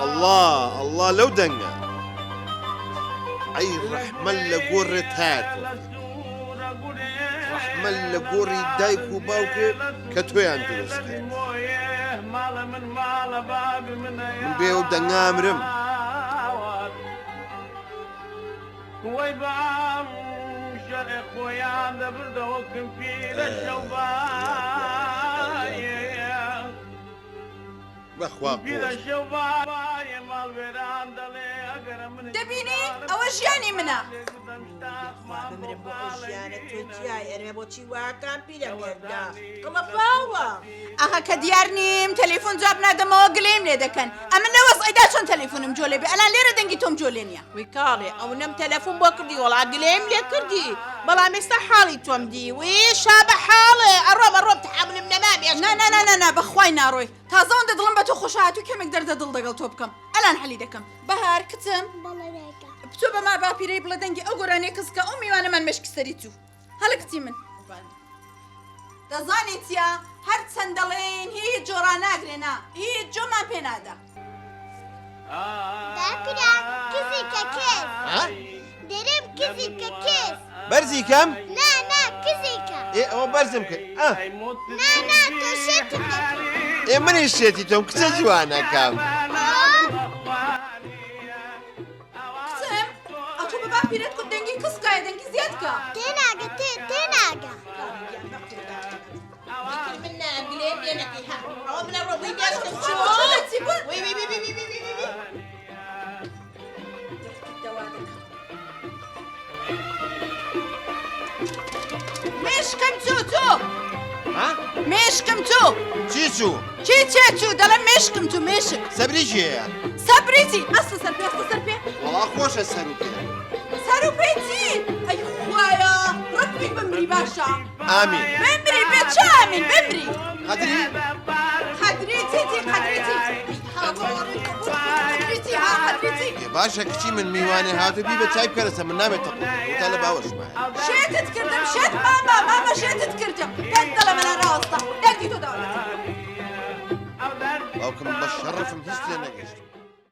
الله الله لو دنگا اي رحمن لقوري تاتو رحمن لقوري دايكو باوكي كتويان دروس من بيو دنگامرم ويبام شرق ويان دبرد وكم في الشوبايا بخوا دەبینی ئەوە ژیانی منە بمرم بۆ ئەو ژیانە تۆ جیای ئەرێ بۆچی واکان پیرەمێردا قڵەپاوە ئەخە کە دیار نیم تەلەفۆن جواب نادەمەوە گلەیم لێ دەکەن ئەمن لە وەزعیدا چۆن تەلەفۆنم جۆلێ بێ ئەلان لێرە دەنگی تۆم جۆلێ نییە وی کاڵێ ئەو نەم تەلەفۆن بۆ کردی وەڵا گلەیم لێ کردی بەڵام ئێستا حاڵی تۆم دی وی شابە حاڵێ ئەڕۆم تحملم نەمابێ نا بەخوای ناڕۆی تازە ئەوەندە دڵم بە تۆ خۆشهات و کەمێک دەردە دڵ دەگەڵ تۆ بکەم ئەلان حەلی دەکەم بەهار کچم بچۆ بە ما باپیرەی بڵە دەنگی ئەو گۆرانەی کەسکە ئەو میوانەمان مەشکی سەری تو هەڵە کچی من دەزانێت چیە هەر چەند دەڵێن هیچ جۆران ناگرێنا هیچ جۆمان پێ نادا باپیرە کزێکە کێس دەرێم کزێکە کێس برزي كم؟ نا کزێکە ايه هو برزم كم نا تۆ شێتم دەکەی ايه من الشيتي توم كتا جوانا كم کچم ئەتۆ بە باپیرەت کورد دەنگی کەسکایە دەنگی زیادکە تێناگە تێناگە من گلەیم لێ نەکەی ها ئەوە منە ڕۆبووی دەستم وی مێشکم چوو ها؟ مێشکم چوو چيشو چی چێ دەڵێم مێشکم چوو مێشک سبري شيء سەبریتی ئەستە سەر پێ والله خوش السروكي سەر و پێی چی ئەی خوایە ڕەبی بمری باشە آمين بمری بێ چ ئامین بمری قدري قەدریتی قەدریتی يا باشا كشي من ميواني هاتو بيبا تايب كرسة من نامي تطلع وتالا باوش معي شێتت کردم شێت ماما شێتت کردم دەنگ دەڵە منە ڕاستە دەنگی تۆ داوەت باوكم بشرف مهستي انا قشت